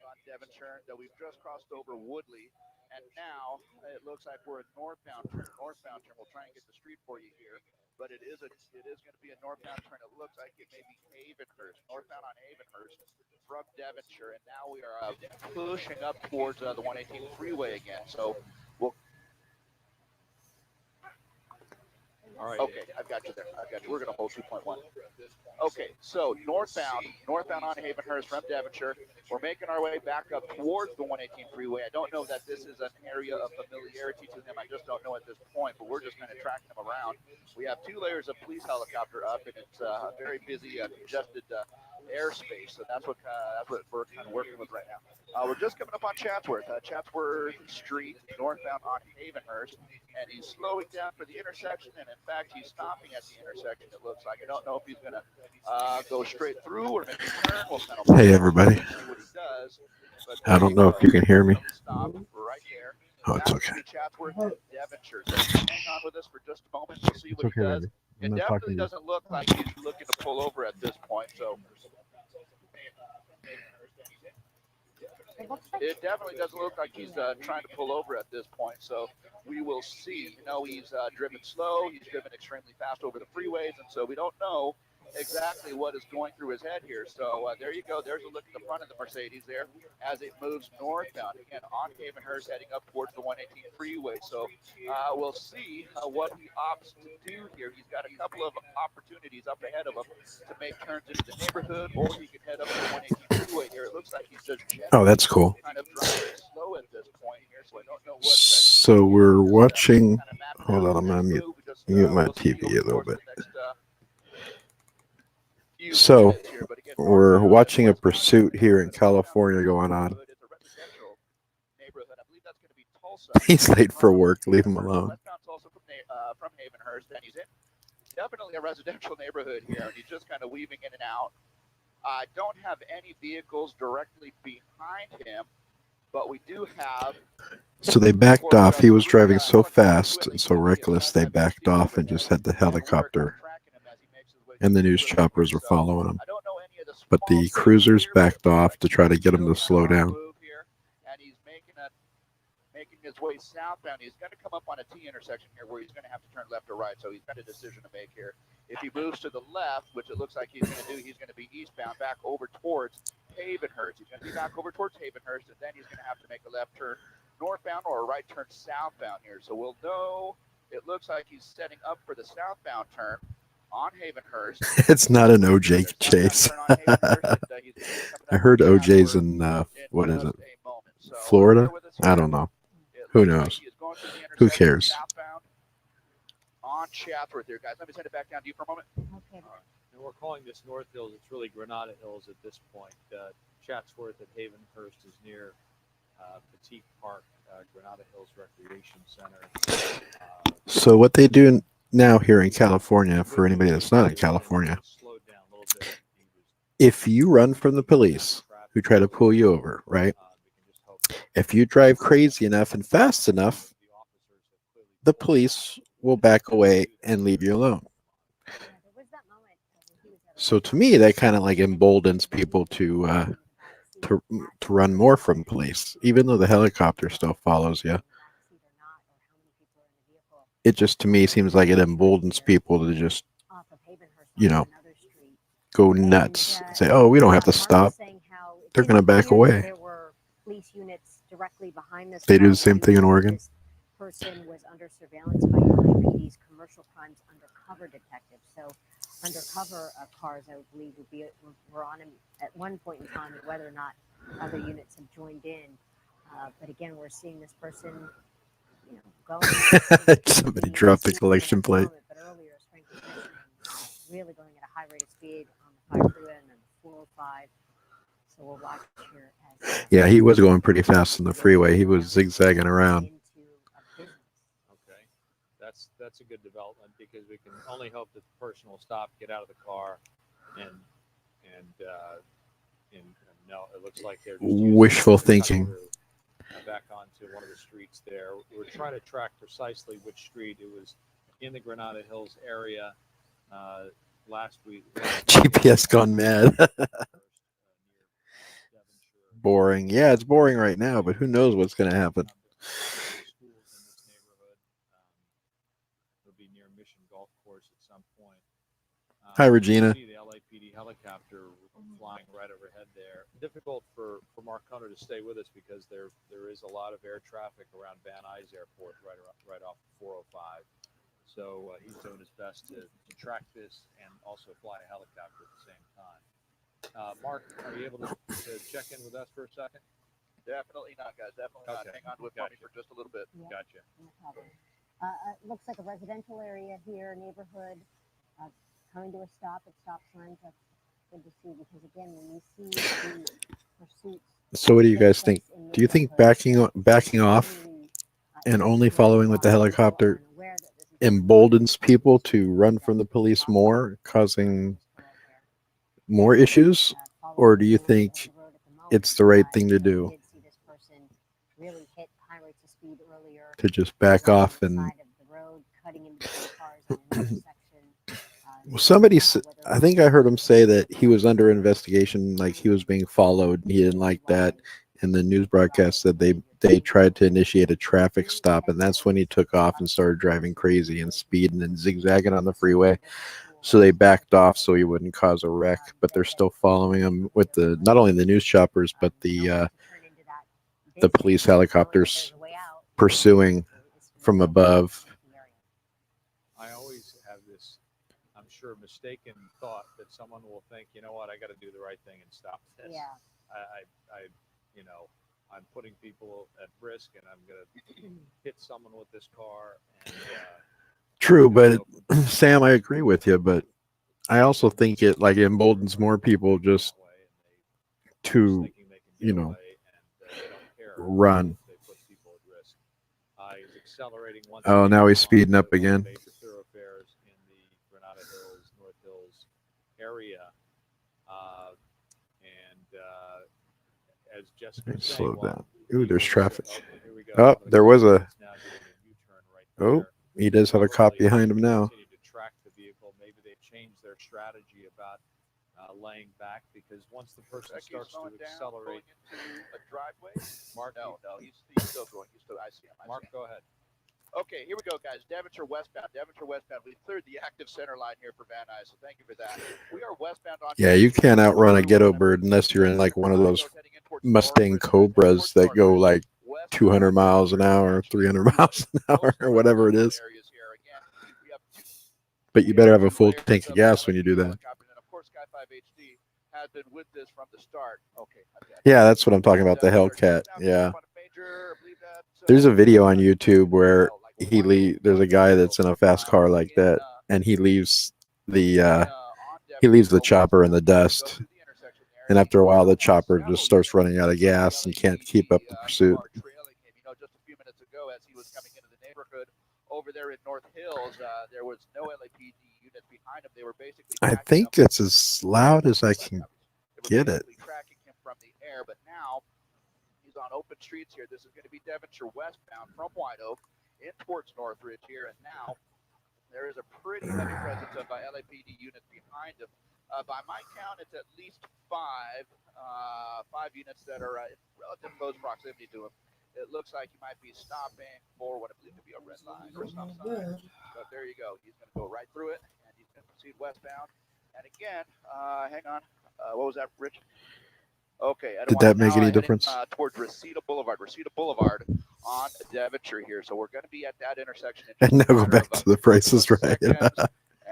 On Devonshire that we've just crossed over Woodley, and now it looks like we're a northbound turn. Northbound turn. We'll try and get the street for you here, but it is going to be a northbound turn. It looks like it may be Havenhurst, northbound on Havenhurst from Devonshire, and now we are pushing up towards the 118 freeway again. So we'll. All right. Okay, I've got you there. I've got you. We're going to hold 2.1. Okay, so northbound on Havenhurst from Devonshire. We're making our way back up towards the 118 freeway. I don't know that this is an area of familiarity to him. I just don't know at this point, but we're just kind of tracking him around. We have 2 layers of police helicopter up, and it's a very busy, congested airspace. So that's what we're kind of working with right now. We're just coming up on Chatsworth Street, northbound on Havenhurst, and he's slowing down for the intersection. And in fact, he's stopping at the intersection. It looks like. I don't know if he's going to go straight through or maybe turn. We'll kind of Hey, everybody. see what he does. But I don't know if you can hear me. Stop right there. Oh, it's okay. Chatsworth and Devonshire. So hang on with us for just a moment. We'll see what he does. It definitely doesn't look like he's looking to pull over at this point. So it definitely doesn't look like he's trying to pull over at this point. So we will see. You know, he's driven slow. He's driven extremely fast over the freeways, and so we don't know exactly what is going through his head here. So there you go. There's a look at the front of the Mercedes there as it moves northbound again on Havenhurst, heading up towards the 118 freeway. So we'll see what he opts to do here. He's got a couple of opportunities up ahead of him to make turns into the neighborhood, or he can head up to the 118 freeway here. It looks like he's just Oh, that's cool. kind of driving slow at this point here, so I don't know what. So we're watching. Hold on, I'm gonna mute my TV a little bit. So we're watching a pursuit here in California going on. He's late for work. Leave him alone. From Havenhurst, and he's in definitely a residential neighborhood here, and he's just kind of weaving in and out. I don't have any vehicles directly behind him, but we do have. So they backed off. He was driving so fast and so reckless, they backed off and just had the helicopter and the news choppers were following him. But the cruisers backed off to try to get him to slow down. And he's making his way southbound. He's going to come up on a T intersection here where he's going to have to turn left or right. So he's got a decision to make here. If he moves to the left, which it looks like he's going to do, he's going to be eastbound back over towards Havenhurst. He's going to be back over towards Havenhurst, and then he's going to have to make a left turn northbound or a right turn southbound here. So we'll know. It looks like he's setting up for the southbound turn on Havenhurst. It's not an OJ chase. I heard OJ's in, what is it, Florida? I don't know. Who knows? Who cares? On Chatsworth here, guys. Let me send it back down to you for a moment. Okay. And we're calling this North Hills. It's really Granada Hills at this point. Chatsworth at Havenhurst is near Petite Park, Granada Hills Recreation Center. So what they do now here in California, for anybody that's not in California, if you run from the police who try to pull you over, right? If you drive crazy enough and fast enough, the police will back away and leave you alone. So to me, that kind of like emboldens people to run more from police, even though the helicopter still follows you. It just, to me, seems like it emboldens people to just, you know, go nuts and say, oh, we don't have to stop. They're going to back away. There were police units directly behind this. They do the same thing in Oregon. This person was under surveillance by LAPD's commercial crimes undercover detectives. So undercover cars, I believe, were on him at one point in time, and whether or not other units have joined in. But again, we're seeing this person, you know, going. Somebody dropped the collection plate. But earlier, really going at a high rate of speed on the 5 freeway and then 405. So we'll watch here. Yeah, he was going pretty fast on the freeway. He was zigzagging around. Okay, that's a good development, because we can only hope that the person will stop, get out of the car, and no, it looks like they're just wishful thinking. Back onto one of the streets there. We're trying to track precisely which street. It was in the Granada Hills area. Last week, GPS gone mad. Boring. Yeah, it's boring right now, but who knows what's going to happen. Schools in this neighborhood. It'll be near Mission Golf Course at some point. Hi, Regina. See the LAPD helicopter flying right overhead there. Difficult for Mark Hunter to stay with us because there is a lot of air traffic around Van Nuys Airport right off 405. So he's doing his best to track this and also fly a helicopter at the same time. Mark, are you able to check in with us for a second? Definitely not, guys. Definitely not. Okay. Hang on with Gotcha. me for just a little bit. Yeah, Gotcha. no problem. It looks like a residential area here, neighborhood, coming to a stop at stop signs. That's good to see because again, when we see the pursuits. So what do you guys think? Do you think backing off and only following with the helicopter emboldens people to run from the police more, causing more issues? Or do you think it's the right thing to do to just back off and somebody I think I heard him say that he was under investigation, like he was being followed and he didn't like that, and the news broadcast said they tried to initiate a traffic stop, and that's when he took off and started driving crazy and speeding and zigzagging on the freeway. So they backed off so he wouldn't cause a wreck, but they're still following him with the not only the news choppers but the police helicopters pursuing from above. I always have this, I'm sure, mistaken thought that someone will think, you know what, I got to do the right thing and stop this. Yeah. I you know, I'm putting people at risk and I'm going to hit someone with this car. And, True, but Sam, I agree with you, but I also think it like emboldens more people just to, you know, run. He's accelerating once Oh, now he's speeding up again. Major thoroughfares in the Granada Hills, North Hills area, as Jessica was saying, Slow down. Ooh, there's traffic. Oh, there was a. Oh, he does have a cop behind him now. To track the vehicle, maybe they've changed their strategy about laying back because once the person starts to accelerate, a driveway. Mark, No, he's still going. I see him. Mark, go ahead. Okay, here we go, guys. Devonshire westbound. We cleared the active center line here for Van Nuys, so thank you for that. We are westbound on. Yeah, you can't outrun a ghetto bird unless you're in like one of those Mustang Cobras that go like 200 miles an hour, 300 miles an hour, or whatever it is. But you better have a full tank of gas when you do that. And of course, Sky 5 HD has been with this from the start. Okay. Yeah, that's what I'm talking about, the Hellcat. Yeah. There's a video on YouTube where there's a guy that's in a fast car like that, and he leaves the chopper in the dust, and after a while the chopper just starts running out of gas and can't keep up the pursuit. Just a few minutes ago, as he was coming into the neighborhood over there in North Hills, there was no LAPD units behind him. They were basically. I think it's as loud as I can get it. Tracking him from the air, but now he's on open streets here. This is going to be Devonshire westbound from White Oak in towards Northridge here, and now there is a pretty heavy presence of LAPD units behind him. By my count, it's at least five units that are in relative close proximity to him. It looks like he might be stopping for what I believe to be a red line or stop sign. But there you go. He's going to go right through it, and he's going to proceed westbound. And again, hang on. What was that, Rich? Okay. Did that make any difference? Towards Reseda Boulevard on Devonshire here. So we're going to be at that intersection. And now go back to the Price is Right.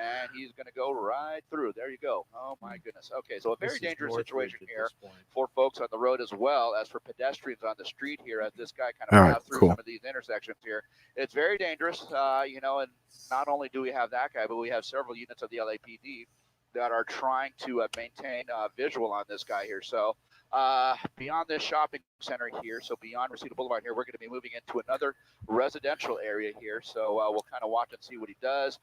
And he's going to go right through. There you go. Oh, my goodness. Okay, so a very dangerous situation here for folks on the road as well as for pedestrians on the street here as this guy kind of passed through some of these intersections here. It's very dangerous, and not only do we have that guy, but we have several units of the LAPD that are trying to maintain visual on this guy here. So beyond this shopping center here, so beyond Reseda Boulevard here, we're going to be moving into another residential area here. So we'll kind of watch and see what he does.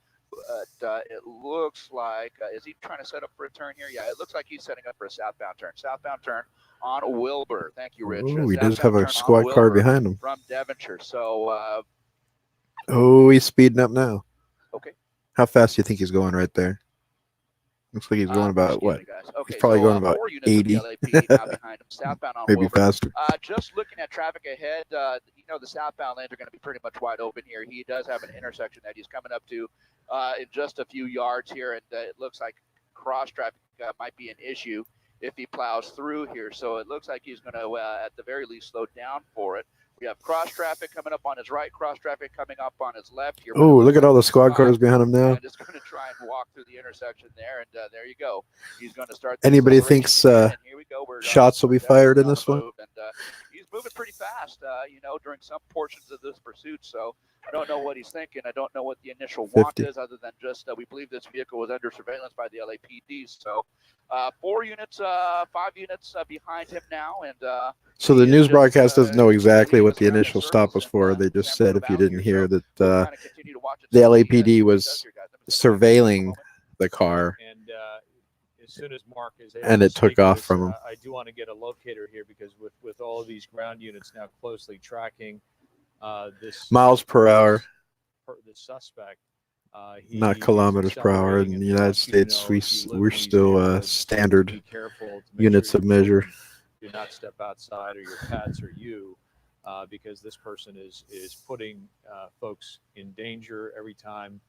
But it looks like, is he trying to set up for a turn here? Yeah, it looks like he's setting up for a southbound turn. Southbound turn on Wilbur. Thank you, Rich. Oh, he does have a squad car behind him. From Devonshire. So, oh, he's speeding up now. How fast do you think he's going right there? Looks like he's going about Excuse what? me, guys. Okay, He's probably so, going about 4 units of the 80. LAPD now behind him, southbound on Maybe Wilbur. faster. Just looking at traffic ahead, the southbound lanes are going to be pretty much wide open here. He does have an intersection that he's coming up to in just a few yards here, and it looks like cross traffic might be an issue if he plows through here. So it looks like he's going to, at the very least, slow down for it. We have cross traffic coming up on his right, cross traffic coming up on his left here. Oh, look at all the squad cars behind him now. I'm just going to try and walk through the intersection there, and there you go. He's going to start. Anybody thinks here we go. shots will be fired in this one? And he's moving pretty fast, during some portions of this pursuit. So I don't know what he's thinking. I don't know what the initial want 50. is, other than just we believe this vehicle was under surveillance by the LAPD. So 4 units, 5 units behind him now, and So the he is news just, broadcast doesn't know exactly what the leading us initial around in stop was circles for. and, They just San said, if you Bruno didn't Valley hear, here. that We'll kinda continue to watch it, the see what he LAPD does was here, guys. Let me see. surveilling the car, And as soon as Mark is able and to it took speak to off us, from him. I do want to get a locator here, because with all of these ground units now closely tracking this Miles per hour, the suspect. not kilometers per hour. In the United States, we're still standard be careful to make units sure of your measure. children do not step outside, or your pets, or you, because this person is putting folks in danger every time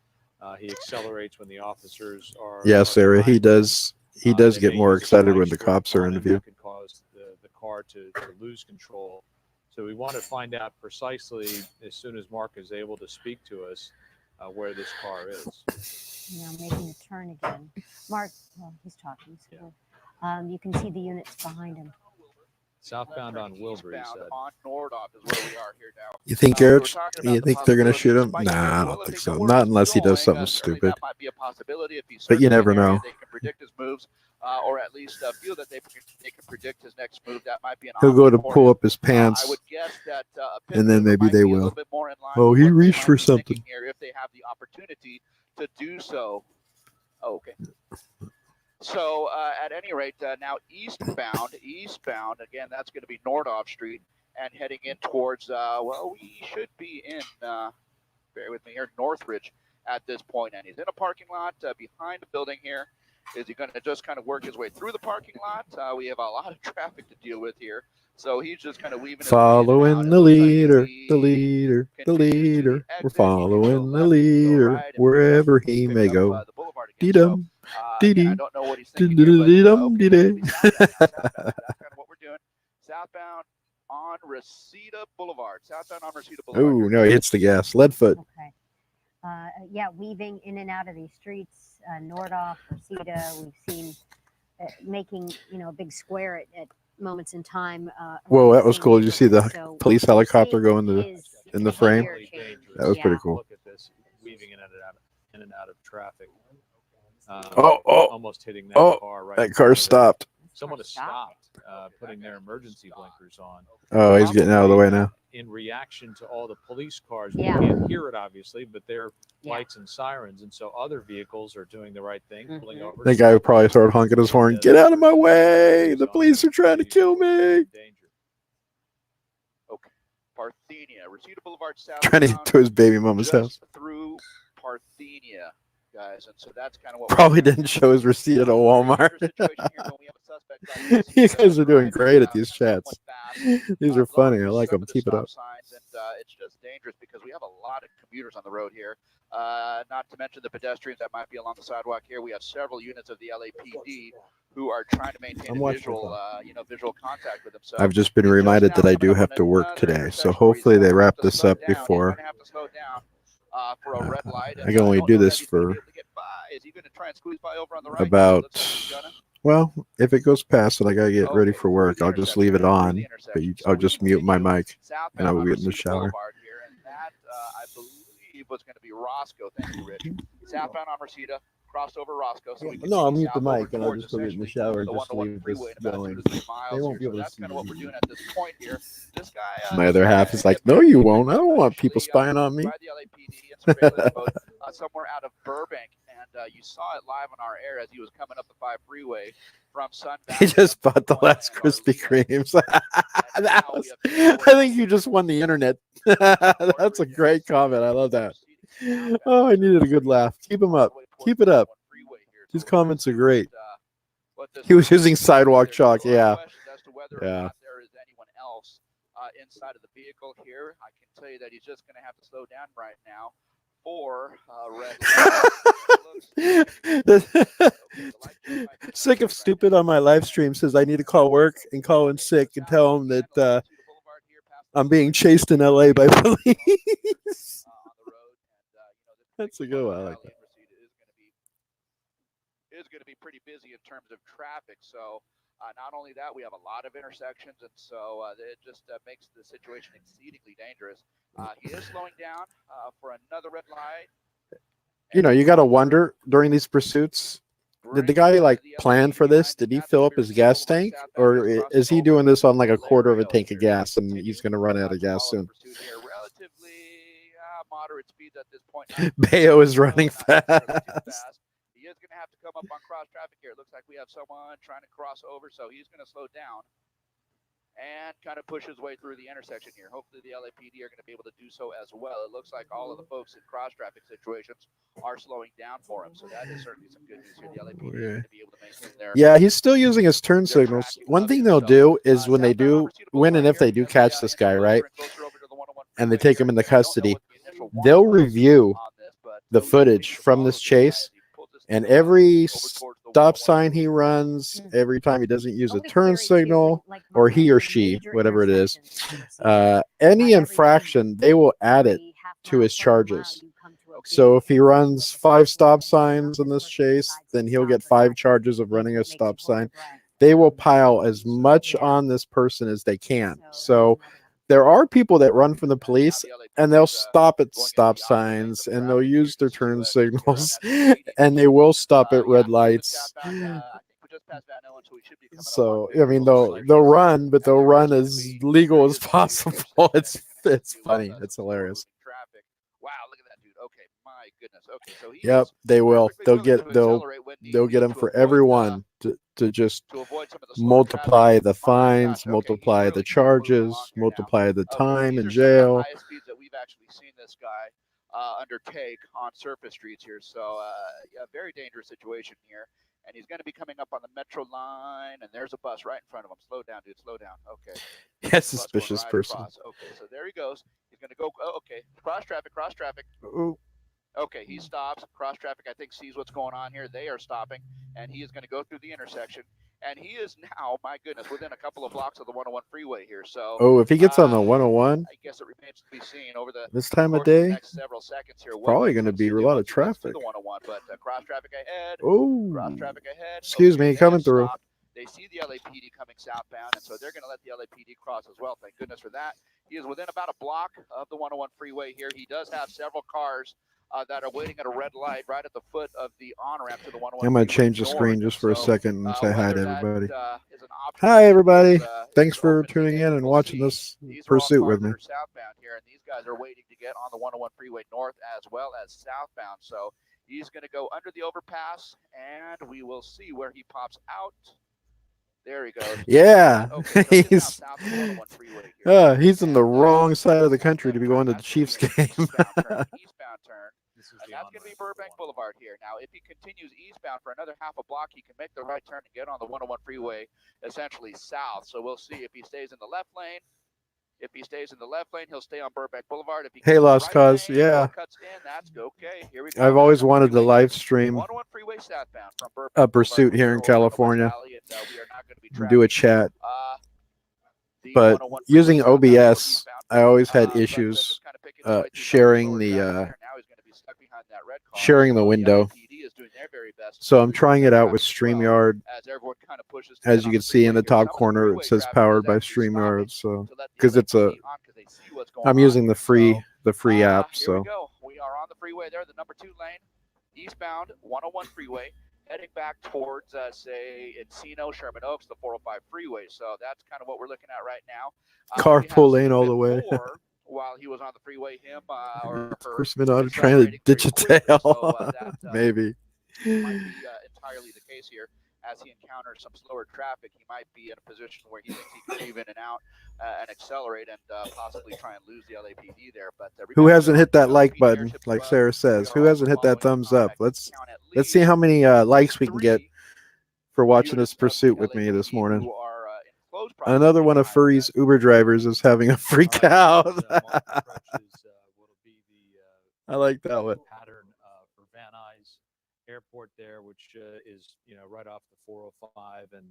he accelerates when the officers are. Yes, are Sarah, he behind him. does. He does They get may more use a excited spike when the strip cops are on in the him view. that could cause the car to lose control. So we want to find out precisely, as soon as Mark is able to speak to us, where this car is. Now making a turn again. Mark, well, he's talking. So, you can see the units behind him. Southbound on Wilbur, he Eastbound said. on Nordhoff is where we are here now. You think, We were Eric? talking about You the think they're gonna shoot him? possibility of a spike Nah, I strip. don't Well, think if so. they know where Not he's unless he does going, something certainly stupid. That might be a possibility if he's But you searching never an area, know. they can predict his moves, or at least feel that they can predict his next move. That might be an He'll go option to for pull him. up his I pants, would guess that and then maybe they will. Oh, he reached for something. Here, if they have the opportunity to do so. Oh, okay. So at any rate, now eastbound, again, that's going to be Nordhoff Street, and heading in towards, we should be in, bear with me here, Northridge at this point, and he's in a parking lot behind the building here. Is he going to just kind of work his way through the parking lot? We have a lot of traffic to deal with here, so he's just kind of weaving his way in and out. Following It the looks like leader, he the leader, the continues to leader. the We're exit. He can go following the left, he can go leader right, and wherever he pick may up, go. the boulevard again. Dee So, dum, again, dee I dee, don't know what he's dee thinking here, but dee dum, okay, dee dee. we got that. Southbound. That's kind of what we're doing. Southbound on Reseda Boulevard. Southbound on Reseda Boulevard. Oh no, he hits the gas. Leadfoot. Okay. Yeah, weaving in and out of these streets, Nordhoff, Reseda, we've seen making, a big square at moments in time. Whoa, around that the was same cool. Did you see the neighborhood. So police we're helicopter seeing go in the his in the frame? behavior change. That was pretty Yeah. cool. Look at this, weaving in and out of traffic. Oh, Almost hitting that car right. that in car front of it. stopped. Someone has stopped, putting their emergency blinkers on. Oh, he's getting out of the way now. In reaction to all the police cars, Yeah. we can't hear it obviously, but they're Yeah. lights and sirens, and so other vehicles are doing the right thing, pulling over. That guy would probably start honking his horn. Get out of my way! The police are trying to kill me. Danger. Parthenia. Reseda Boulevard Trying southbound. to get to his baby mama's house. Just through Parthenia, guys. And so that's kind of what Probably we're doing. didn't show his receipt at a Walmart. You guys are doing great at these chats. These are funny. I like them. Keep it up. Signs, and it's just dangerous because we have a lot of commuters on the road here. Not to mention the pedestrians that might be along the sidewalk here. We have several units of the LAPD who are trying to maintain I'm a watching visual contact with them. So I've just been he's reminded just that I now do coming have up to on work another today, so intersection where hopefully he's they gonna wrap have to this slow up down. He's before. gonna have to slow down for a red light. I can only do this for Is he going to try and squeeze by over on the right? about, Looks like he's gonna. well, if it goes past it, I gotta get ready Okay, for work. through the I'll just intersection, leave it through the on, but intersection. So I'll we just mute my continue mic southbound and I will on get in the Reseda shower. Boulevard here, and that I believe was going to be Roscoe. Thank you, Rich. Southbound on Reseda, crossed over Roscoe. So we No, I'll continue mute the south over mic and I'll towards just go get in the essentially shower and the just 101 leave freeway this in about 2 going. to 3 miles They won't here. be So able to that's see kind of what we're me. doing at this point here. This guy. My other half is like, no, you won't. I don't want people spying on me. By the LAPD and surveillance boat, somewhere out of Burbank, and you saw it live on our air as he was coming up the 5 freeway from Sun Valley. He just up to bought the Point last and Krispy Arleta. Kremes. I think you just won the internet. That's a great comment. I love that. Oh, I needed a good laugh. Keep him up. Keep it up. These comments are great. He was using sidewalk chalk. Yeah. Yeah. There is anyone else inside of the vehicle here. I can tell you that he's just going to have to slow down right now for red light. Sick of stupid on my live stream says I need to call work and call in sick and tell him that I'm being chased in LA by police. That's a good one. I like that. Is going to be pretty busy in terms of traffic. So not only that, we have a lot of intersections, and so it just makes the situation exceedingly dangerous. He is slowing down for another red light. You know, you got to wonder during these pursuits, did the guy like plan for this? Did he fill up his gas tank, or is he doing this on like a quarter of a tank of gas and he's going to run out of gas soon? Relatively moderate speeds at this point. Bayo is running fast. He is going to have to come up on cross traffic here. It looks like we have someone trying to cross over, so he's going to slow down and kind of push his way through the intersection here. Hopefully the LAPD are going to be able to do so as well. It looks like all of the folks in cross traffic situations are slowing down for him, so that is certainly some good news here. The LAPD is going to be able to maintain their he's still using his turn signals. One thing they'll do is when they do, when and if they do catch this guy, right, and they take him into custody, they'll review the footage from this chase. And every stop sign he runs, every time he doesn't use a turn signal, or he or she, whatever it is, any infraction, they will add it to his charges. So if he runs 5 stop signs in this chase, then he'll get 5 charges of running a stop sign. They will pile as much on this person as they can. So there are people that run from the police and they'll stop at stop signs and they'll use their turn signals and they will stop at red lights. So I mean they'll run, but they'll run as legal as possible. It's funny. It's hilarious. Wow, look at that dude. Okay, my goodness. Okay, so yep, they will. They'll get them for everyone to just multiply the fines, multiply the charges, multiply the time in jail. Highest speeds that we've actually seen this guy undertake on surface streets here. So yeah, very dangerous situation here. And he's going to be coming up on the metro line, and there's a bus right in front of him. Slow down, dude. Slow down. Okay. Yeah, suspicious person. Okay, so there he goes. He's going to go. Oh, okay. Cross traffic. Cross traffic. Ooh. Okay, he stops. Cross traffic, I think, sees what's going on here. They are stopping, and he is going to go through the intersection. And he is now, my goodness, within a couple of blocks of the 101 freeway here. So, if he gets on the 101, I guess it remains to be seen over the this time of day. Next several seconds here, probably going to be a lot of traffic. The 101, but cross traffic ahead. Oh, cross traffic ahead. Excuse me, coming through. They see the LAPD coming southbound, and so they're going to let the LAPD cross as well. Thank goodness for that. He is within about a block of the 101 freeway here. He does have several cars that are waiting at a red light right at the foot of the on-ramp to the 101. I'm going to change the screen just for a second and say hi to everybody. Hi, everybody. Thanks for tuning in and watching this pursuit with me. Southbound here, and these guys are waiting to get on the 101 freeway north as well as southbound. So he's going to go under the overpass, and we will see where he pops out. There he goes. Yeah, okay, so he's in the wrong side of the country to be going to the Chiefs game. Eastbound turn. And that's going to be Burbank Boulevard here. Now, if he continues eastbound for another half a block, he can make the right turn and get on the 101 freeway, essentially south. So we'll see if he stays in the left lane. If he stays in the left lane, he'll stay on Burbank Boulevard. If he hey, Lost Cause, lane, yeah. Cuts in, that's okay. Here we go. I've always wanted to live stream 101 freeway southbound from Burbank a pursuit here in California. Do a chat. But using OBS, I always had issues sharing the window. So I'm trying it out with StreamYard. As you can see in the top corner, it says powered by StreamYard. So because I'm using the free app. So we are on the freeway there, the number 2 lane, eastbound 101 freeway, heading back towards say Encino, Sherman Oaks, the 405 freeway. So that's kind of what we're looking at right now. Carpool lane all the way. While he was on the freeway, him or her trying to ditch a tail. Maybe. Might be entirely the case here, as he encounters some slower traffic, he might be in a position where he thinks he can weave in and out and accelerate and possibly try and lose the LAPD there. But Who hasn't hit that like button, like Sarah says? Who hasn't hit that thumbs up? Let's see how many likes we can get for watching this pursuit with me this morning. Another one of Furry's Uber drivers is having a freak out. I like that one. Pattern for Van Nuys Airport there, which is right off the 405 and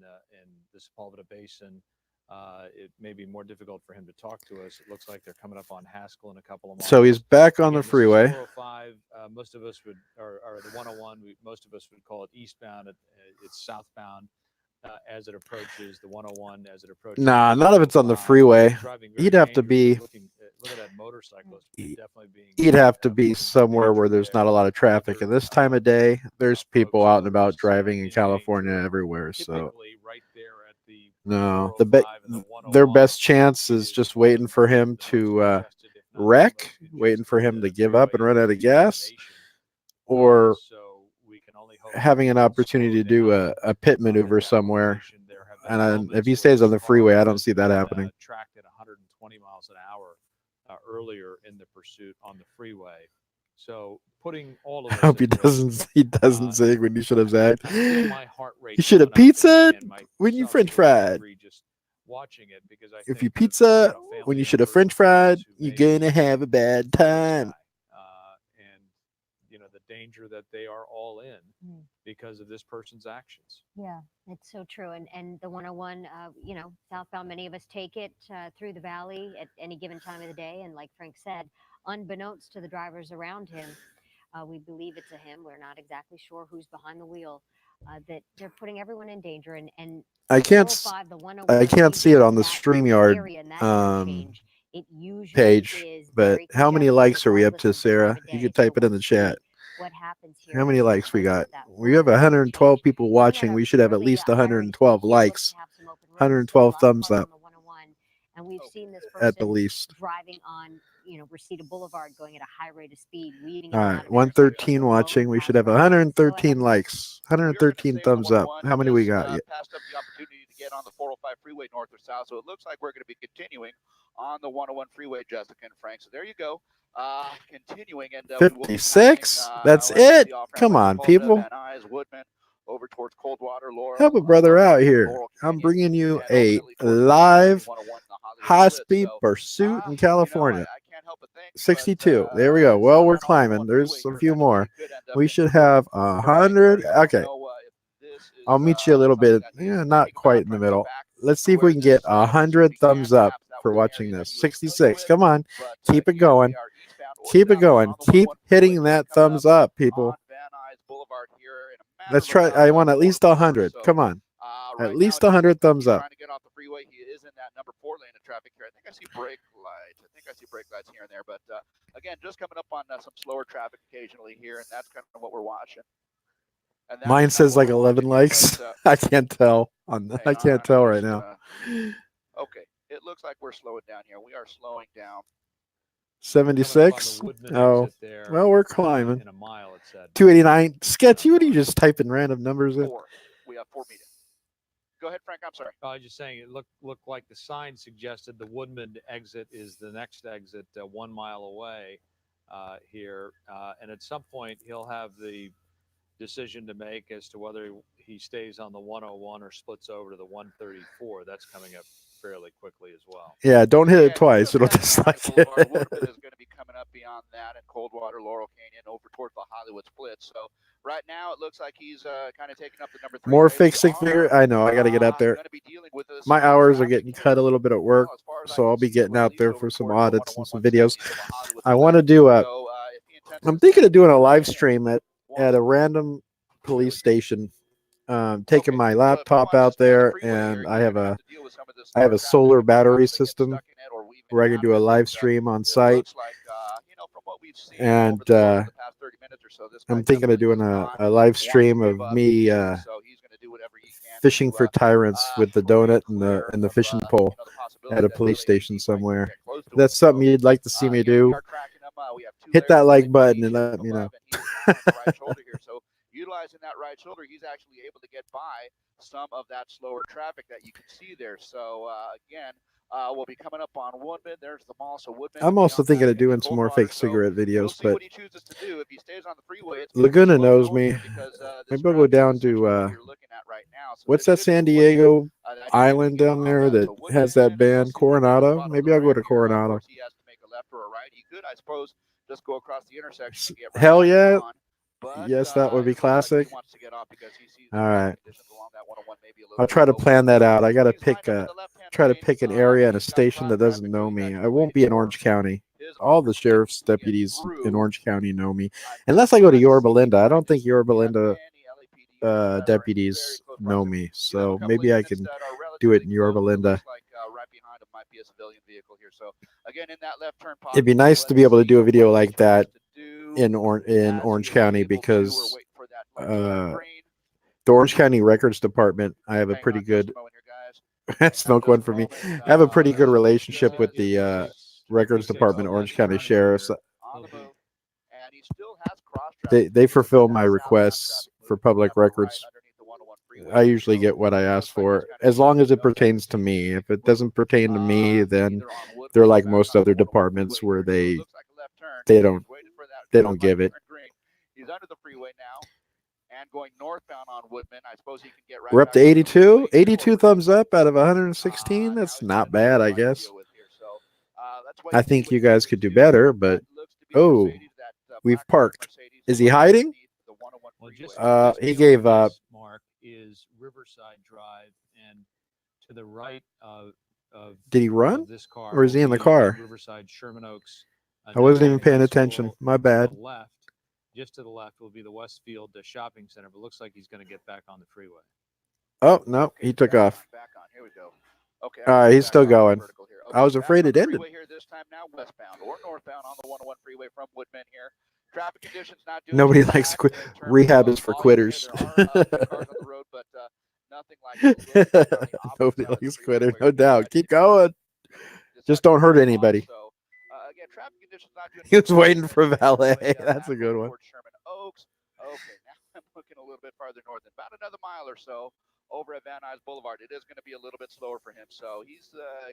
the Sepulveda Basin. It may be more difficult for him to talk to us. It looks like they're coming up on Haskell in a couple of miles. So he's back on the freeway. 405, most of us would, or the 101, most of us would call it eastbound. It's southbound. As it approaches the 101, as it approaches. Nah, none of it's on the freeway. He'd have to be. Look at that motorcyclist. Definitely being. He'd have to be somewhere where there's not a lot of traffic. And this time of day, there's people out and about driving in California everywhere. So right there at the no, their best chance is just waiting for him to wreck, waiting for him to give up and run out of gas, or having an opportunity to do a pit maneuver somewhere. And if he stays on the freeway, I don't see that happening. Tracked at 120 miles an hour earlier in the pursuit on the freeway. So putting all of I hope he doesn't zig when he should have zagged. You should have pizza when you French fried. Watching it because if you pizza when you should have French fried, you're gonna have a bad time. The danger that they are all in because of this person's actions. Yeah, it's so true. And the 101, southbound, many of us take it through the valley at any given time of the day. And like Frank said, unbeknownst to the drivers around him, we believe it's a him. We're not exactly sure who's behind the wheel. That they're putting everyone in danger. And I can't see it on the StreamYard page. But how many likes are we up to, Sarah? You could type it in the chat. What happens here? How many likes we got? We have 112 people watching. We should have at least 112 likes, 112 thumbs up, and we've seen this at the least. Driving on, Reseda Boulevard, going at a high rate of speed. All right, 113 watching. We should have 113 likes, 113 thumbs up. How many we got? Passed up the opportunity to get on the 405 freeway north or south, so it looks like we're going to be continuing on the 101 freeway, Jessica and Frank. So there you go. Continuing and 56. That's it. Come on, people. Over towards Coldwater, Laurel. Help a brother out here. I'm bringing you a live high-speed pursuit in California. 62. There we go. Well, we're climbing. There's a few more. We should have 100. Okay. I'll meet you a little bit. Yeah, not quite in the middle. Let's see if we can get 100 thumbs up for watching this. 66. Come on. Keep it going. Keep it going. Keep hitting that thumbs up, people. Let's try. I want at least 100. Come on. At least 100 thumbs up. Trying to get off the freeway. He is in that number 4 lane of traffic here. I think I see brake lights here and there. But again, just coming up on some slower traffic occasionally here, and that's kind of what we're watching. Mine says like 11 likes. I can't tell. I can't tell right now. Okay, it looks like we're slowing down here. We are slowing down. 76. Oh, well, we're climbing. 289. Sketchy. What are you just typing random numbers in? We have 4 meters. Go ahead, Frank. I'm sorry. I was just saying it looked like the sign suggested the Woodman exit is the next exit 1 mile away here, and at some point he'll have the decision to make as to whether he stays on the 101 or splits over to the 134. That's coming up fairly quickly as well. Yeah, don't hit it twice. It'll dislike it. Woodman is going to be coming up beyond that in Coldwater, Laurel Canyon, over towards the Hollywood split. So right now it looks like he's kind of taking up the number 3. More fake stick figure. I know. I got to get out there. My hours are getting cut a little bit at work, so I'll be getting out there for some audits and some videos. I want to do I'm thinking of doing a live stream at a random police station. Taking my laptop out there, and I have a solar battery system where I can do a live stream on site. And I'm thinking of doing a live stream of me fishing for tyrants with the donut and the fishing pole at a police station somewhere. If that's something you'd like to see me do, hit that like button and let me know. utilizing that right shoulder, he's actually able to get by some of that slower traffic that you can see there. So again, we'll be coming up on Woodman. There's the mall. So Woodman. I'm also beyond thinking that, of doing some more fake cigarette We'll videos, see but what he chooses to do. If he stays on the freeway, it's gonna be Laguna slow knows going me. because, Maybe I'll go down to what you're looking at right now. So what's this that should be San Woodman, Diego that you island can get down on there that So Woodman, has that and we'll band see what he Coronado? throttle Maybe the I'll go right to here. Of Coronado. course, he has to make a left or a right. He could, I suppose, just go across the intersection and get right Hell back yeah. on. But Yes, that would be it looks like classic. he wants to get off because he sees All the right. traffic conditions along that 101 maybe a little I'll bit try to slow. plan that out. I got to He's pick lined up in the left-hand try to lane. pick an area and a He's got station that cross doesn't traffic, know so he's me. actually I won't waiting be in for Orange County. his All the opportunity sheriff's to get deputies in through. Orange County know me. Unless I go to Yorba Linda. I don't think Yorba Linda deputies know me. So maybe I can do it in Yorba Linda. Right behind him might be a civilian vehicle here. So again, in that left turn pocket, It'd be nice to be able to do a video like that in as Orange he is County able to. We're because waiting for that light to turn green. the Orange County Records Department, I have a Hang pretty on, good just a moment here, guys. smoke one for me. I have a pretty good relationship with the Records 26 Department, on Orange that County turn Sheriffs. here. On the He'll be- move. And he still has cross traffic. They fulfill He my has requests southbound for traffic public moving left or right records. underneath the 101 freeway. I usually So get what I ask looks like he's for, kind of as long as it okay, pertains to me. If it doesn't pertain to me, then either on Woodman they're or like back most on the other 101 departments freeway where here. So it they looks like a left turn. they He's don't waiting for that they red don't light give to it. turn green. He's under the freeway now and going northbound on Woodman. I suppose he can get right We're up back to onto the 82. freeway here, or 82 we're thumbs gonna up out of see, 116. now That's he's got not a bad, I red light to guess. deal with here. So let's wait I and see think what you he guys chooses could do to better, That but looks to be a oh, Mercedes, that, we've black colored parked. Mercedes Is he right hiding? underneath the 101 Well, freeway. just He beyond gave up. this mark is Riverside Drive, and to the right Did he run? of this car Or is he will in the be car? Riverside Sherman Oaks. I wasn't even Another paying high attention. school. My bad. To the left, just to the left, will be the Westfield Shopping Center, but looks like he's going to get back on the freeway. Oh, no, he took off. Back on. Here we go. Okay. All right, he's back still on going. vertical here. I was back afraid on it the ended. freeway here this time now, westbound or northbound on the 101 freeway from Woodman here. Traffic conditions not doing Nobody too likes bad in terms rehab of is for volume here. quitters. There are a few cars on the road, but nothing like it looks like on the opposite Nobody side of the likes freeway quitters, where no you doubt. decide Keep to going. Just don't hurt get off. anybody. So again, traffic conditions not doing He was too bad waiting here for as we make our valet. way, That's a back good over one. towards Sherman Oaks. Okay, now I'm looking a little bit farther north, about another mile or so over at Van Nuys Boulevard. It is going to be a little bit slower for him, so he's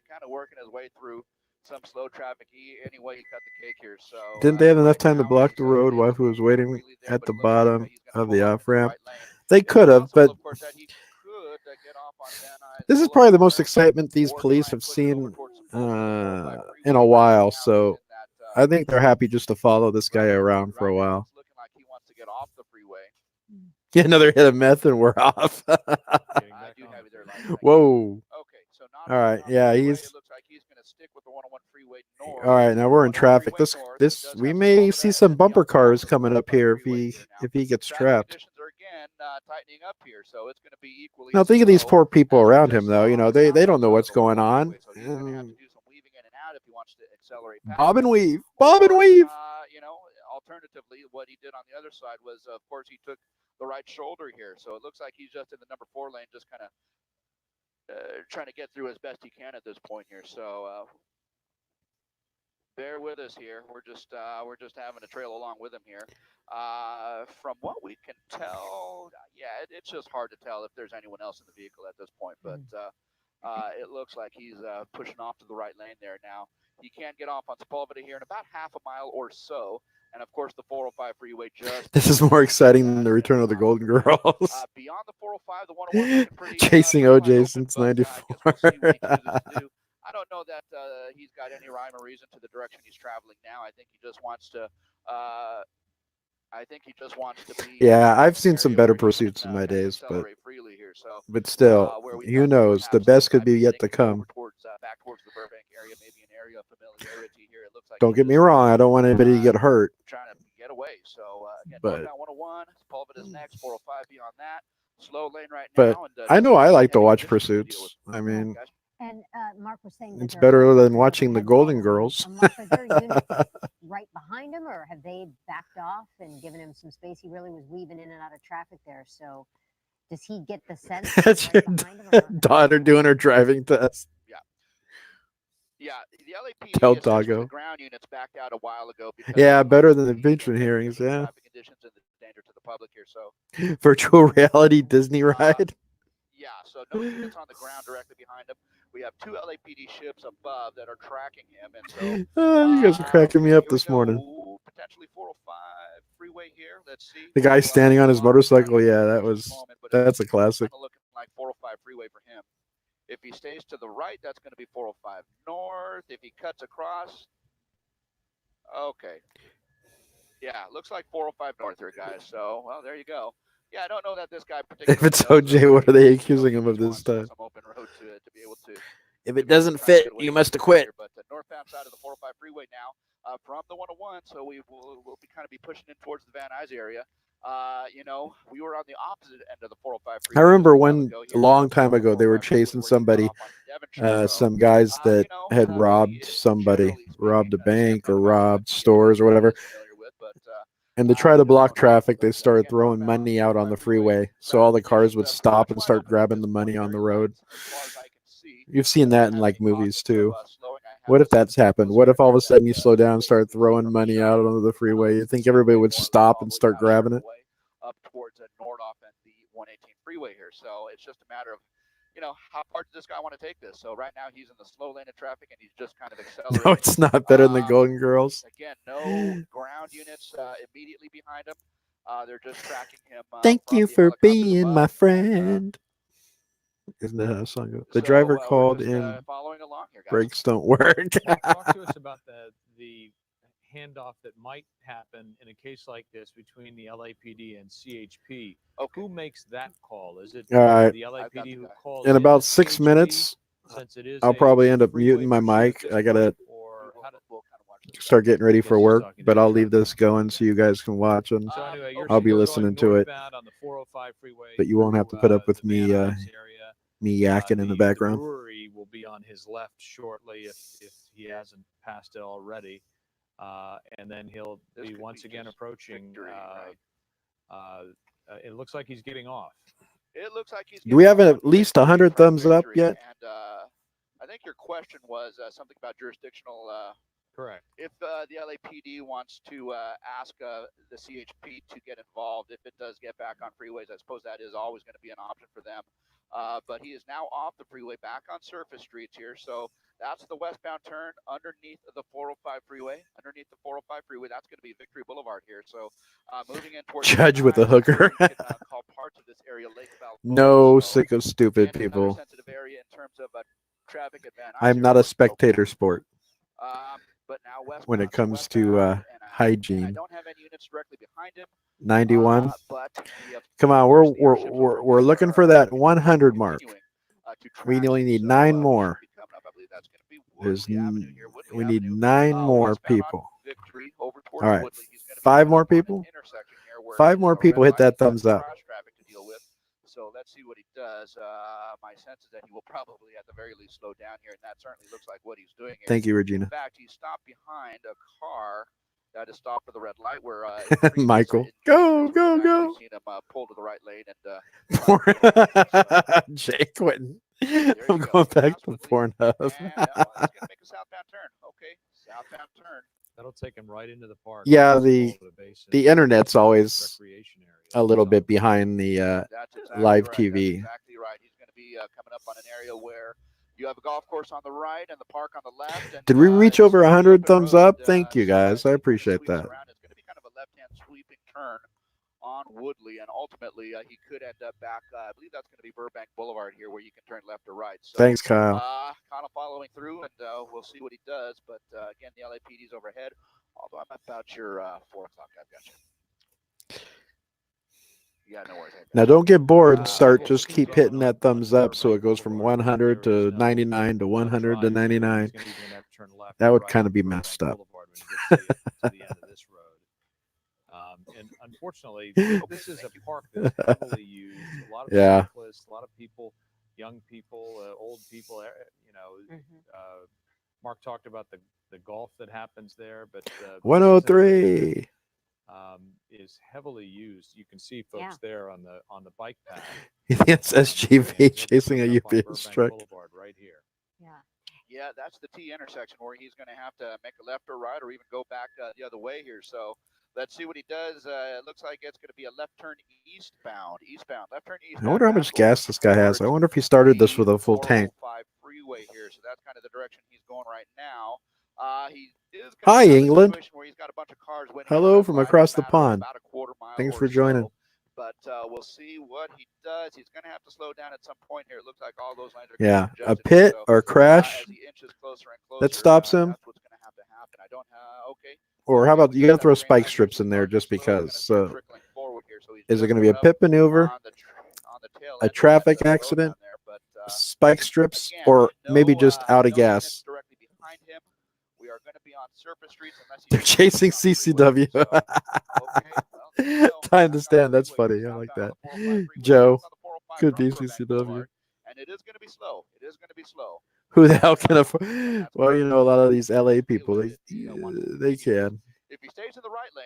kind of working his way through some slow traffic. Anyway, he cut the cake here. So Didn't they have enough right time to now block he's, the road while able to he was move waiting freely there, at but the it looks like, bottom he's gonna of pull the off off into the ramp? right lane. They It could is have, possible, but of course, that he could get off on Van Nuys this is probably the Boulevard most there, excitement these or police try have and push it over seen towards the Fulton 405 in freeway. a Right while. now, So he's in that, I think they're happy just to follow this guy right around for a now, while. it's looking like he wants to get off the freeway. Get another hit of meth and we're off. Getting I back do on have the you there, freeway. Light. Whoa. Okay, so not All right. back on the Yeah, freeway. he's It looks like he's going to stick with the 101 freeway north. all right. Now we're in 101 traffic. freeway north. It This does we have some may bump see ahead some and be on bumper the cars opposite coming up 405 here freeway here now. if he gets Traffic trapped. conditions are again tightening up here, so it's going to be equally Now think of these slow poor people as we around just him, though. saw You on know, the they don't southbound know side what's of the 101 going on. freeway, so he's going to have to do some weaving in and out if he wants to accelerate past Bob and them. weave, bob and Or, weave. you know, alternatively, what he did on the other side was, of course, he took the right shoulder here, so it looks like he's just in the number 4 lane, just kind of trying to get through as best he can at this point here. So bear with us here. We're just having to trail along with him here. From what we can tell, yeah, it's just hard to tell if there's anyone else in the vehicle at this point. But it looks like he's pushing off to the right lane there now. He can get off on Sepulveda here in about half a mile or so. And of course, the 405 freeway just. This is more exciting than the return of the Golden Girls. Beyond the 405, the 101 looking pretty, Chasing pretty OJ wide since open, but, '94. we'll see what he chooses to do. I don't know that he's got any rhyme or reason to the direction he's traveling now. I think he just wants to. Be. Yeah, I've seen some better pursuits in my days, but freely here, so, still, who knows? The best could be yet to come. Back towards the Burbank area, maybe an area of familiarity here. It looks like. Don't get me wrong. I don't want anybody to get hurt. Trying to get away. So again, but 101, Sepulveda's next, 405 beyond that. Slow lane right but now. And, I know I like to watch pursuits. I mean, And Mark was saying that it's there better are than other watching the headlights Golden on. Girls. Mark, are there units right behind him, or have they backed off and given him some space? He really was weaving in and out of traffic there. So does he get the sense that That's right your behind him or not? daughter doing her driving test. Yeah, the LAPD Del essentially Taco. the ground units backed out a while ago. Because Yeah, of better than the impeachment hearings. Yeah. traffic conditions and the danger to the public. public here. So Virtual reality Disney ride. yeah, so no units on the ground directly behind him. We have 2 LAPD ships above that are tracking him, and so Oh, you guys are cracking me okay, up here we this morning. go. Potentially 405 freeway here. Let's see. The guy We'll, standing on his monitor motorcycle. the Yeah, information in a moment, but that's a it's classic. kind of looking like 405 freeway for him. If he stays to the right, that's going to be 405 north. If he cuts across, okay. Yeah, looks like 405 north here, guys. So, well, there you go. Yeah, I don't know that this guy particularly. If it's OJ, what are they accusing him of this time? Some open road to be able to. If it doesn't fit, you must have quit. But the northbound side of the 405 freeway now from the 101, so we'll be kind of be pushing in towards the Van Nuys area. You know, we were on the opposite end of the 405 freeway. I remember a long time ago, they were chasing somebody, some guys that had robbed somebody, robbed a bank or robbed stores or whatever. And to try to block traffic, they started throwing money out on the freeway. So all the cars would stop and start grabbing the money on the road. You've seen that in like movies too. What if that's happened? What if all of a sudden you slow down and start throwing money out onto the freeway? You think everybody would stop and start grabbing it? Up towards Nordoff and the 118 freeway here. So it's just a matter of, you know, how far does this guy want to take this? So right now he's in the slow lane of traffic and he's just kind of accelerating. No, it's not better than the Golden Girls. Again, no ground units immediately behind him. They're just tracking him. Thank you for being my friend. Isn't that how the song goes? The driver called in. Following along here, guys. Brakes don't work. Talk to us about the handoff that might happen in a case like this between the LAPD and CHP. Okay. Who makes that call? Is it All right. the LAPD who calls In about the 6 CHP, minutes, since it is I'll a probably end up freeway muting my mic. pursuit at I this gotta point, or how do- start getting ready for Guess he's work, talking but to I'll you. leave this going so you guys can watch them. So anyway, you're I'll be going listening to it, northbound on the 405 freeway but you won't have to put up with the me Van Nuys area. me yakking in the background. The brewery will be on his left shortly if he hasn't passed it already. And then he'll be once again approaching. It looks like he's getting off. It looks like he's. Do we have at least 100 thumbs up yet? And I think your question was something about jurisdictional. Correct. If the LAPD wants to ask the CHP to get involved, if it does get back on freeways, I suppose that is always going to be an option for them. But he is now off the freeway, back on surface streets here. So that's the westbound turn underneath the 405 freeway. Underneath the 405 freeway, that's going to be Victory Boulevard here. So moving in towards Judge with a hooker. call parts of this area Lake Valley. No, So, sick of stupid again, another people. sensitive area in terms of traffic at Van Nuys I'm not area. a spectator sport But now when it westbound, comes to westbound, and I hygiene. don't have any units directly behind him. 91. But we have Come on, we're looking for that 100 mark. We only need 9 more. We need 9 more people. All right, 5 more people. 5 more people hit that thumbs up. So let's see what he does. My sense is that he will probably, at the very least, slow down here, and that certainly looks like what he's doing here. Thank you, Regina. In fact, he stopped behind a car that is stopped for the red light. Where Michael, go. Seen him pull to the right lane and. Jay quitting. I'm going back to Pornhub. He's gonna make a southbound turn. Okay, southbound turn. That'll take him right into the park. Yeah, Over the basin, internet's always recreation area. a little So, bit behind the That's exactly live right. TV. That's exactly right. He's going to be coming up on an area where you have a golf course on the right and the park on the left. And, Did we reach it's over an 100 open thumbs road, up? Thank you, so guys. as I he appreciate sweeps that. around, it's going to be kind of a left-hand sweeping turn on Woodley, and ultimately he could end up back. I believe that's going to be Burbank Boulevard here, where you can turn left or right. So, Thanks, Kyle. kind of following through, and we'll see what he does. But again, the LAPD's overhead. Although I'm about your 4 o'clock, I've got you. Yeah, no worries. Now, don't get bored. Just keep hitting that thumbs up so it goes from 100 to 99 to 100 to 99. That would kind of be messed up. And unfortunately, this is a park that's heavily used. A lot of Yeah. cyclists, a lot of people, young people, old people. Mark talked about the golf that happens there, but 103. Is heavily used. You can see folks there on the bike path. It's SGV chasing a UPS truck. Boulevard right here. Yeah, that's the T intersection where he's going to have to make a left or right or even go back the other way here. So Let's see what he does. It looks like it's going to be a left turn eastbound. Left turn I eastbound. wonder how much back over gas this guy has. I towards wonder if he started this with the a full tank. 405 freeway here. So that's kind of the direction he's going right now. He is going to Hi, have a England. situation where he's got a bunch of cars waiting Hello at a from red light, across a the matter of pond. about a quarter mile Thanks or for joining. so. But we'll see what he does. He's going to have to slow down at some point here. It looks like all those lanes are Yeah, congested. a pit So, or crash as he inches closer and closer, that stops him. that's what's going to have to happen. I don't okay. Or how about you got to throw spike strips in there just because? So Trickling forward here. So he's is it just going to be a coming up pit maneuver, on the tail a end of traffic that, accident, slowdown there, but spike strips, again, or maybe just out of no units gas? directly behind him. We are going to be on surface streets unless They're he's chasing on the freeway. CCW. So, okay, well, there you go. I Back on the understand. That's freeway, funny. I like southbound that. on the 405 freeway, Joe, on the 405 could from be Burbank CCW. Boulevard, and it is going to be slow. It is going to be slow. Who the hell can afford? Well, you know, a lot of these LA people, they can. If he stays in the right lane,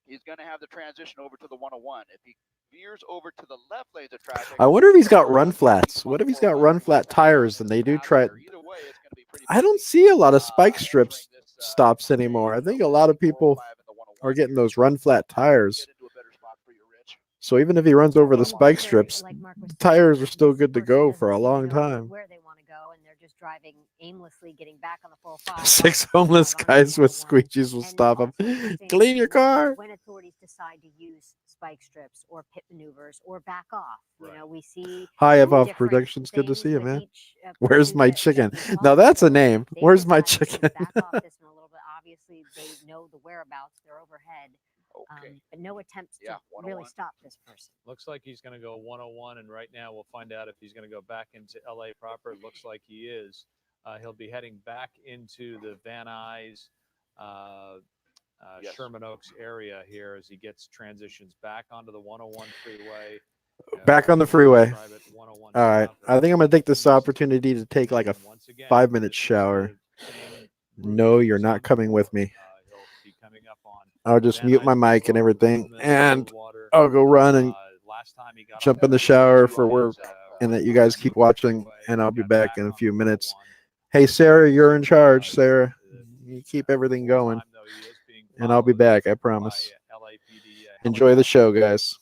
he's going to have the transition over to the 101. If he veers over to the left lanes of traffic, I wonder if he's got run flats. What if he's got run flat tires and they do try? Either way, it's going to be pretty I don't see a lot of spike strips stops anymore. I think a lot of people are getting those run flat tires. So even if he runs over the spike strips, the tires are still good to go for a long time. Where they want to go, and they're just driving aimlessly, getting back on the 405. 6 homeless guys with squeegees will stop him. Clean your car. When authorities decide to use spike strips or pit maneuvers or back off, you know, we see. Hi, Evolve different Productions. Good to see you, things man. with each, Where's my pursuit that chicken? we Now follow. that's a So name. they Where's my decided to chicken? back off this one a little bit. Obviously, they know the whereabouts. They're overhead. But no attempts to really stop this person. Looks like he's going to go 101, and right now we'll find out if he's going to go back into LA proper. It looks like he is. He'll be heading back into the Van Nuys, Sherman Oaks area here as he gets transitions back onto the 101 freeway. Back on the freeway. All right. I think I'm going to take this opportunity to take like a 5-minute shower. No, you're not coming with me. I'll just mute my mic and everything, and I'll go run and jump in the shower for work, and that you guys keep watching, and I'll be back in a few minutes. Hey, Sarah, you're in charge, Sarah. You keep everything going, and I'll be back, I promise. Enjoy the show, guys.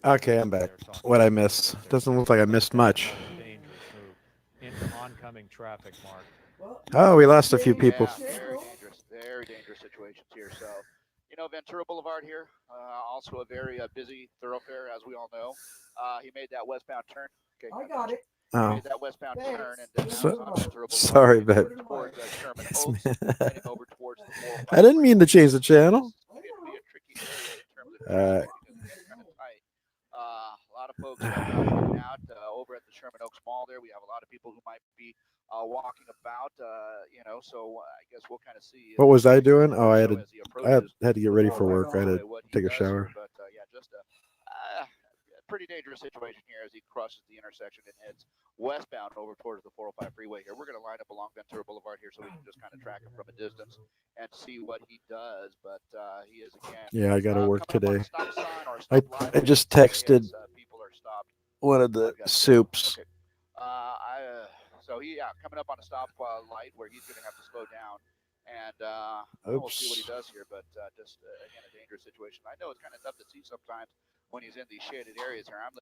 Okay, I'm back. What I missed? Doesn't look like I missed much. Dangerous move into oncoming traffic, Mark. Oh, we lost a few people. Yeah, very dangerous situations here. So, you know, Ventura Boulevard here, also a very busy thoroughfare, as we all know. He made that westbound turn. Okay, I got it. He Oh, made that westbound turn and then now So- he's on Ventura Boulevard. sorry, but towards Sherman Yes, Oaks, man. heading over towards the 405 I didn't mean to change the channel. This is going to be a tricky area in terms of Uh, traffic because it's kind of tight. A lot of folks hanging out over at the Sherman Oaks Mall. There, we have a lot of people who might be walking about. You know, so I guess we'll kind of see. What was I doing? Oh, I had as he to approaches had to get ready for the work. I had to what he take a does shower. here. But yeah, just a pretty dangerous situation here as he crosses the intersection and heads westbound over towards the 405 freeway here. We're going to line up along Ventura Boulevard here so we can just kind of track him from a distance and see what he does. But he is again. Yeah, I got to work coming up on today. a stop sign or a I stop line I just as, texted people are stopped. one of the I've got soups. Okay. So he coming up on a stop light where he's going to have to slow down. And we'll see what he Oops. does here, but just again a dangerous situation. I know it's kind of tough to see sometimes when he's in these shaded areas here. I'm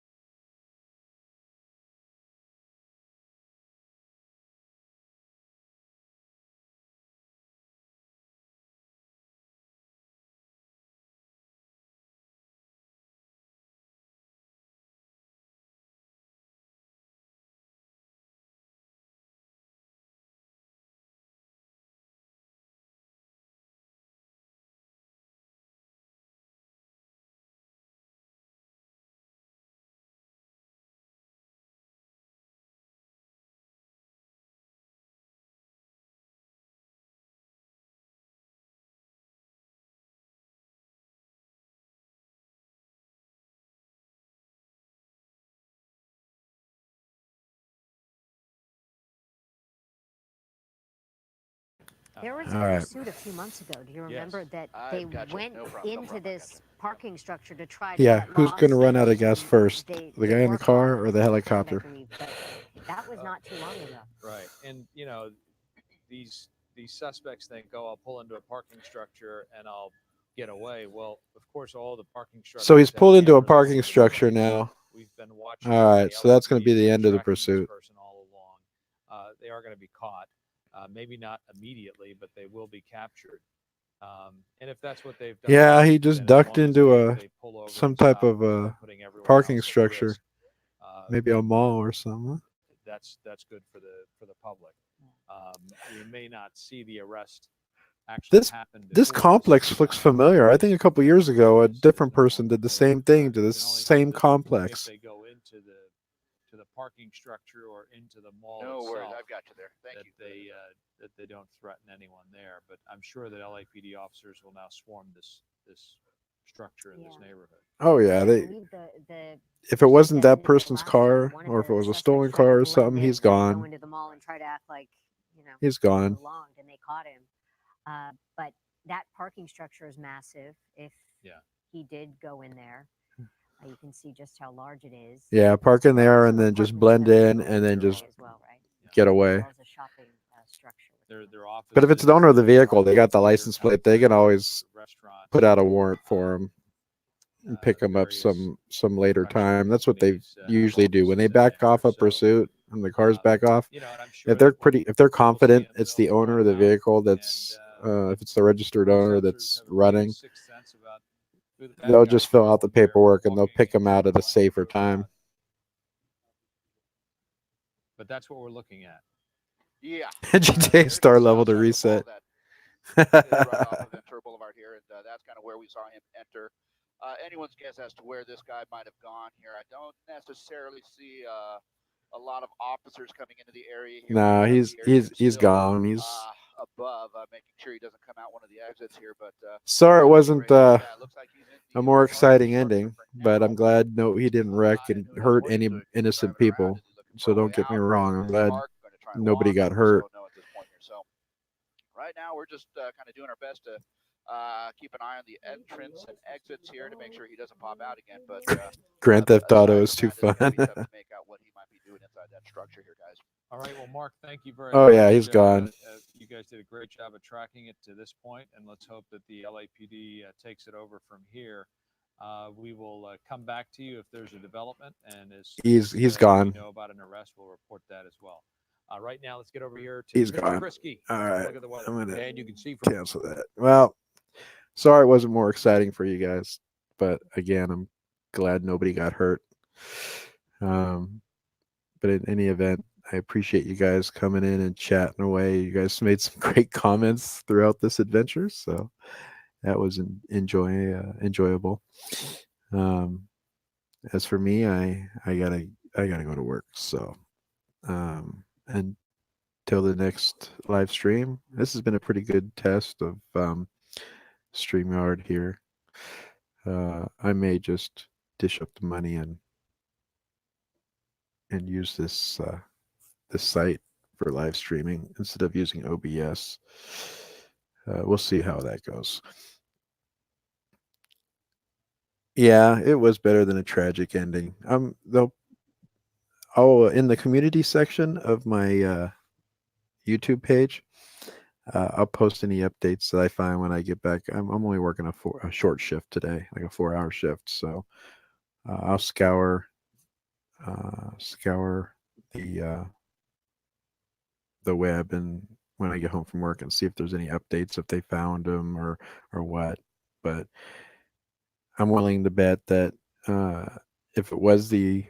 There was a All right. pursuit a few months ago. Do you remember that I've they got you. went No problem, no into problem. I this got you. parking structure to try to Yeah, get who's going to lost? run out of gas And first? they The guy in the were car caught or the this weekend, I helicopter? believe, but that was not too long ago. Right. And, you know, these suspects think, oh, I'll pull into a parking structure and I'll get away. Well, of course, all the parking structures. So he's have pulled into a cameras all parking over the structure place. now. We've been watching. All right, the so that's going to LAPD be the been end of the tracking this pursuit. person all along. They are going to be caught. Maybe not immediately, but they will be captured. And if that's what they've done, Yeah, he just then as ducked long as into they pull over some and type stop of without putting everyone parking else at structure, risk, maybe a mall or something. that's good for the public. We may not see the arrest actually happen. This before complex is looks done. familiar. I think a couple years ago, a different person did the same thing to the You can only same do this if complex. they go into the parking structure or into the mall No worries, itself, I've got you there. Thank you. that they don't threaten anyone there. But I'm sure that LAPD officers will now swarm this structure in this Yeah. neighborhood. Oh yeah, I they. believe the If it wasn't that the person's last time, car, one of or if it the was a suspects stolen tried to car or blend something, in, he's Go gone. into the mall and try to act like, you know, He's he gone. belonged, and they caught him. But that parking structure is massive. If he did go in there, you can see just how large it is. Yeah, park in there and then just blend in and then as just well, right? get As away. well as a shopping structure. Their offices. But if it's the owner of the vehicle, they got the their license plate. They can always restaurants, put out a warrant for him and pick him up various some later time. That's what they companies, usually do when they offices in back there. off a So, pursuit and the cars back off. you know, and I'm sure If they're that if they're we'll see confident him, it's they'll the owner of the drive out, vehicle that's if it's the registered owner police that's officers have a pretty running, sixth sense about who the bad they'll guys just are fill out the when they're paperwork and they'll walking pick him into out at a line safer for time. crowd. But that's what we're looking at. Yeah. GTA star level to reset. Is right off of Ventura Boulevard here, and that's kind of where we saw him enter. Anyone's guess as to where this guy might have gone here. I don't necessarily see a lot of officers coming into the area here. Nah, The he's area is still, gone. He's above, making sure he doesn't come out one of the exits here. But sorry it wasn't yeah, it looks like he's in a the more parking exciting structure ending, for but now. I'm glad no he didn't wreck and Who knows hurt what he's any doing? innocent Driving around? people. Is he looking for So a way don't get me out? wrong. I'm Is he glad parked? Gonna try and nobody walk? got We hurt. just don't know at this point here. So right now we're just kind of doing our best to keep an eye on the entrance and exits here to make sure he doesn't pop out again. But Grand Theft Auto aside is from too that, it's fun. gonna be tough to make out what he might be doing inside that structure here, guys. All right. Well, Mark, thank you very Oh, much. yeah, he's gone. You guys did a great job of tracking it to this point, and let's hope that the LAPD takes it over from here. We will come back to you if there's a development, and as He's we gone. know about an arrest, we'll report that as well. Right now, let's get over here to He's Mr. gone. Krisky. All right. Look at the weather. I'm gonna And you can see from cancel that. Well, sorry it wasn't more exciting for you guys, but again, I'm glad nobody got hurt. But in any event, I appreciate you guys coming in and chatting away. You guys made some great comments throughout this adventure, so that was enjoyable. As for me, I gotta go to work. So until the next live stream, this has been a pretty good test of StreamYard here. I may just dish up the money and use this this site for live streaming instead of using OBS. We'll see how that goes. Yeah, it was better than a tragic ending. Though, in the community section of my YouTube page, I'll post any updates that I find when I get back. I'm only working a short shift today, like a 4-hour shift. So I'll scour the web and when I get home from work and see if there's any updates, if they found them or what. But I'm willing to bet that if it was the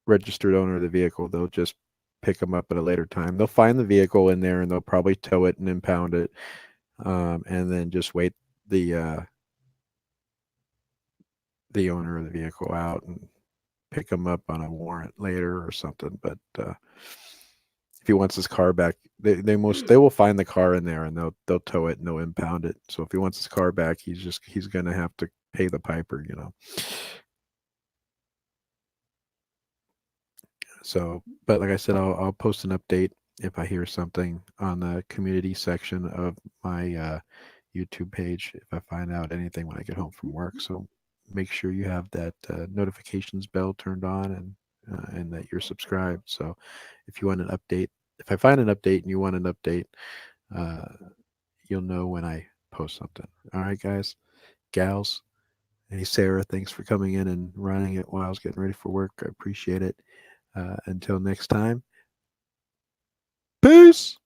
registered owner of the vehicle, they'll just pick them up at a later time. They'll find the vehicle in there and they'll probably tow it and impound it, and then just wait the owner of the vehicle out and pick him up on a warrant later or something. But if he wants his car back, they will find the car in there and they'll tow it and they'll impound it. So if he wants his car back, he's gonna have to pay the piper, you know. So, but like I said, I'll post an update if I hear something on the community section of my YouTube page if I find out anything when I get home from work. So make sure you have that notifications bell turned on and that you're subscribed. So if you want an update, if I find an update and you want an update, you'll know when I post something. All right, guys, gals. Hey, Sarah, thanks for coming in and running it while I was getting ready for work. I appreciate it. Until next time, peace.